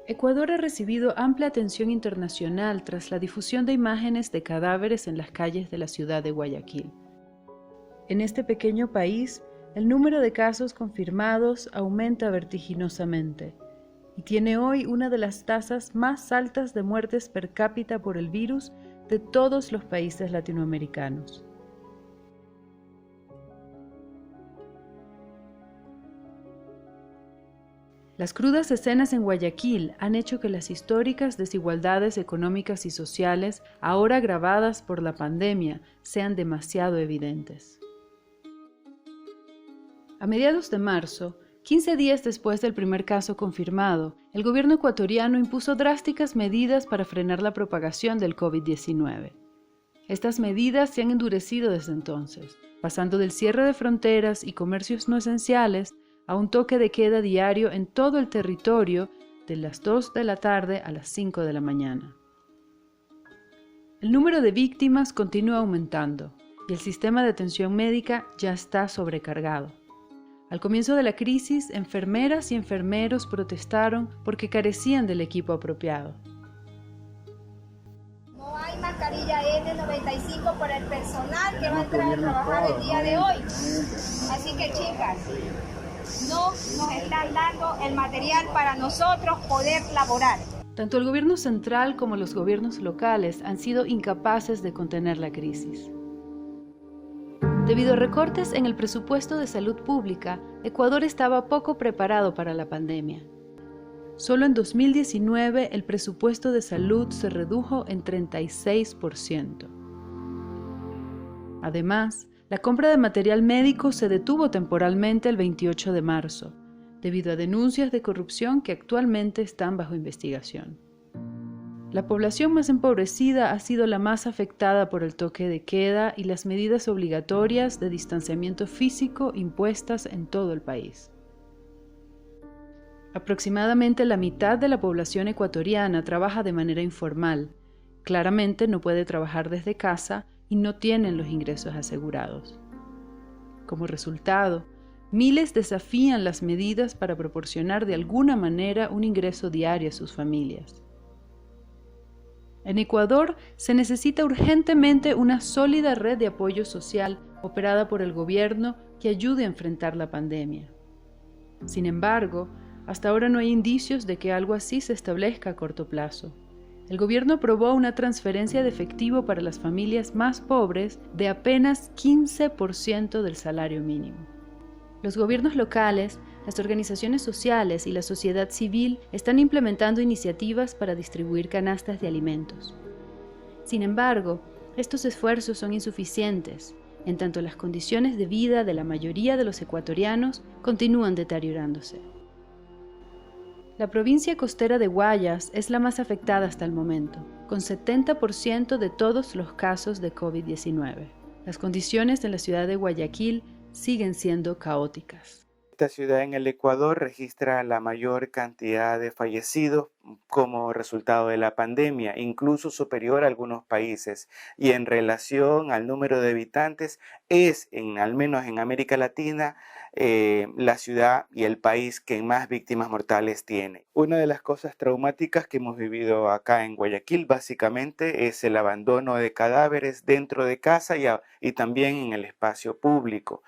Ecuador ha recibido amplia atención internacional tras la difusión de imágenes de cadáveres en las calles de la ciudad de Guayaquil. En este pequeño país, el número de casos confirmados aumenta vertiginosamente y tiene hoy una de las tasas más altas de muertes per cápita por el virus de todos los países latinoamericanos. Las crudas escenas en Guayaquil han hecho que las históricas desigualdades económicas y sociales, ahora agravadas por la pandemia, sean demasiado evidentes. A mediados de marzo, 15 días después del primer caso confirmado, el gobierno ecuatoriano impuso drásticas medidas para frenar la propagación del COVID-19. Estas medidas se han endurecido desde entonces, pasando del cierre de fronteras y comercios no esenciales a un toque de queda diario en todo el territorio de las 2 de la tarde a las 5 de la mañana. El número de víctimas continúa aumentando y el sistema de atención médica ya está sobrecargado. Al comienzo de la crisis, enfermeras y enfermeros protestaron porque carecían del equipo apropiado. No hay mascarilla N95 para el personal que va a entrar a trabajar el día de hoy. Así que, chicas, no nos están dando el material para nosotros poder laborar. Tanto el gobierno central como los gobiernos locales han sido incapaces de contener la crisis. Debido a recortes en el presupuesto de salud pública, Ecuador estaba poco preparado para la pandemia. Solo en 2019 el presupuesto de salud se redujo en 36%. Además, la compra de material médico se detuvo temporalmente el 28 de marzo, debido a denuncias de corrupción que actualmente están bajo investigación. La población más empobrecida ha sido la más afectada por el toque de queda y las medidas obligatorias de distanciamiento físico impuestas en todo el país. Aproximadamente la mitad de la población ecuatoriana trabaja de manera informal. Claramente no puede trabajar desde casa y no tienen los ingresos asegurados. Como resultado, miles desafían las medidas para proporcionar de alguna manera un ingreso diario a sus familias. En Ecuador se necesita urgentemente una sólida red de apoyo social operada por el gobierno que ayude a enfrentar la pandemia. Sin embargo, hasta ahora no hay indicios de que algo así se establezca a corto plazo. El gobierno aprobó una transferencia de efectivo para las familias más pobres de apenas 15% del salario mínimo. Los gobiernos locales, las organizaciones sociales y la sociedad civil están implementando iniciativas para distribuir canastas de alimentos. Sin embargo, estos esfuerzos son insuficientes, en tanto las condiciones de vida de la mayoría de los ecuatorianos continúan deteriorándose. La provincia costera de Guayas es la más afectada hasta el momento, con 70% de todos los casos de COVID-19. Las condiciones en la ciudad de Guayaquil siguen siendo caóticas. Esta ciudad en el Ecuador registra la mayor cantidad de fallecidos como resultado de la pandemia, incluso superior a algunos países. Y en relación al número de habitantes, es, al menos en América Latina, la ciudad y el país que más víctimas mortales tiene. Una de las cosas traumáticas que hemos vivido acá en Guayaquil básicamente es el abandono de cadáveres dentro de casa y también en el espacio público.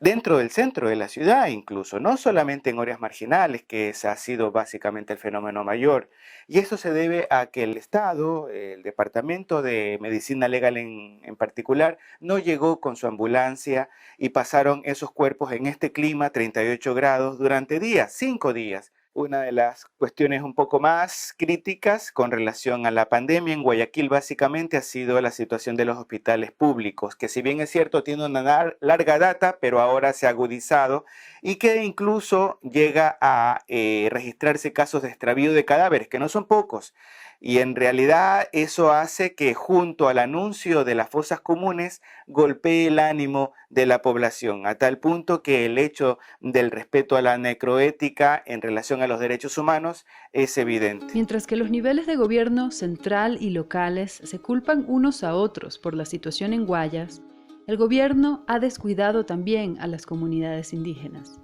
Dentro del centro de la ciudad incluso, no solamente en áreas marginales, que ese ha sido básicamente el fenómeno mayor. Y eso se debe a que el Estado, el Departamento de Medicina Legal en particular, no llegó con su ambulancia y pasaron esos cuerpos en este clima, 38 grados, durante días, 5 días. Una de las cuestiones un poco más críticas con relación a la pandemia en Guayaquil básicamente ha sido la situación de los hospitales públicos, que si bien es cierto tiene una larga data, pero ahora se ha agudizado y que incluso llega a registrarse casos de extravío de cadáveres, que no son pocos. Y en realidad eso hace que junto al anuncio de las fosas comunes golpee el ánimo de la población, a tal punto que el hecho del respeto a la necroética en relación a los derechos humanos es evidente. Mientras que los niveles de gobierno central y locales se culpan unos a otros por la situación en Guayas, el gobierno ha descuidado también a las comunidades indígenas.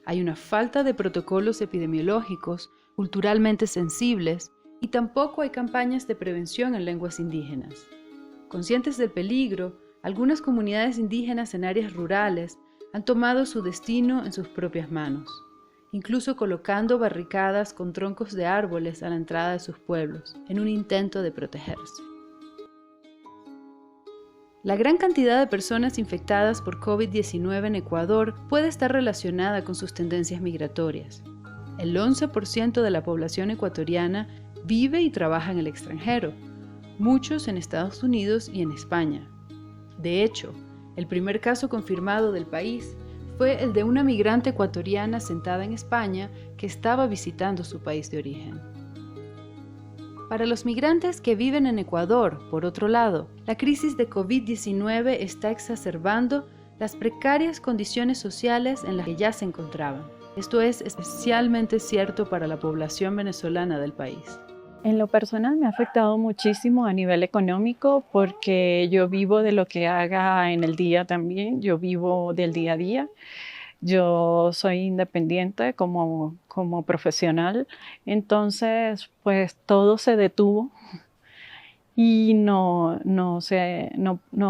Hay una falta de protocolos epidemiológicos culturalmente sensibles y tampoco hay campañas de prevención en lenguas indígenas. Conscientes del peligro, algunas comunidades indígenas en áreas rurales han tomado su destino en sus propias manos, incluso colocando barricadas con troncos de árboles a la entrada de sus pueblos, en un intento de protegerse. La gran cantidad de personas infectadas por COVID-19 en Ecuador puede estar relacionada con sus tendencias migratorias. El 11% de la población ecuatoriana vive y trabaja en el extranjero, muchos en Estados Unidos y en España. De hecho, el primer caso confirmado del país fue el de una migrante ecuatoriana sentada en España que estaba visitando su país de origen. Para los migrantes que viven en Ecuador, por otro lado, la crisis de COVID-19 está exacerbando las precarias condiciones sociales en las que ya se encontraban. Esto es especialmente cierto para la población venezolana del país. En lo personal me ha afectado muchísimo a nivel económico porque yo vivo de lo que haga en el día también, yo vivo del día a día. Yo soy independiente como profesional, entonces pues todo se detuvo y no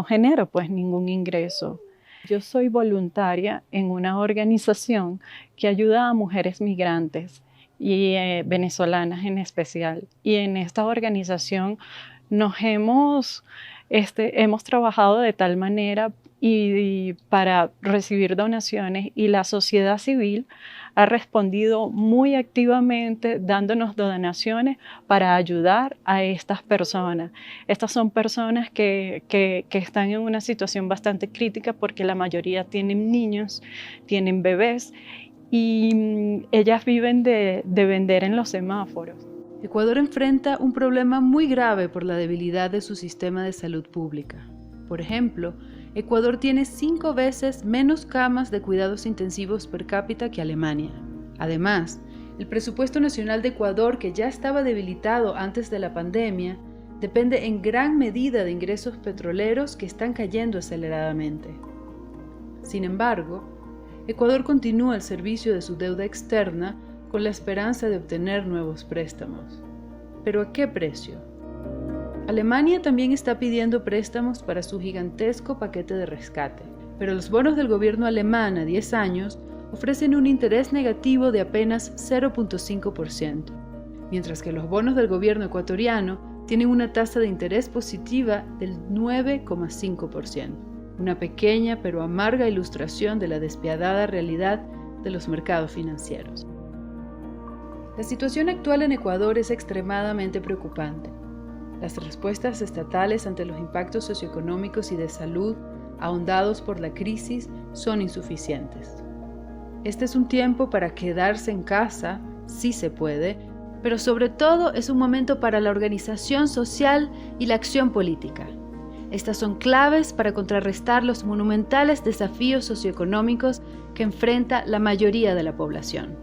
genero pues ningún ingreso. Yo soy voluntaria en una organización que ayuda a mujeres migrantes y venezolanas en especial. Y en esta organización hemos trabajado de tal manera y para recibir donaciones, y la sociedad civil ha respondido muy activamente dándonos donaciones para ayudar a estas personas. Estas son personas que están en una situación bastante crítica porque la mayoría tienen niños, tienen bebés y ellas viven de vender en los semáforos. Ecuador enfrenta un problema muy grave por la debilidad de su sistema de salud pública. Por ejemplo, Ecuador tiene 5 veces menos camas de cuidados intensivos per cápita que Alemania. Además, el presupuesto nacional de Ecuador, que ya estaba debilitado antes de la pandemia, depende en gran medida de ingresos petroleros que están cayendo aceleradamente. Sin embargo, Ecuador continúa al servicio de su deuda externa con la esperanza de obtener nuevos préstamos. ¿Pero a qué precio? Alemania también está pidiendo préstamos para su gigantesco paquete de rescate, pero los bonos del gobierno alemán a 10 años ofrecen un interés negativo de apenas 0.5%, mientras que los bonos del gobierno ecuatoriano tienen una tasa de interés positiva del 9,5%, una pequeña pero amarga ilustración de la despiadada realidad de los mercados financieros. La situación actual en Ecuador es extremadamente preocupante. Las respuestas estatales ante los impactos socioeconómicos y de salud ahondados por la crisis son insuficientes. Este es un tiempo para quedarse en casa, si se puede, pero sobre todo es un momento para la organización social y la acción política. Estas son claves para contrarrestar los monumentales desafíos socioeconómicos que enfrenta la mayoría de la población.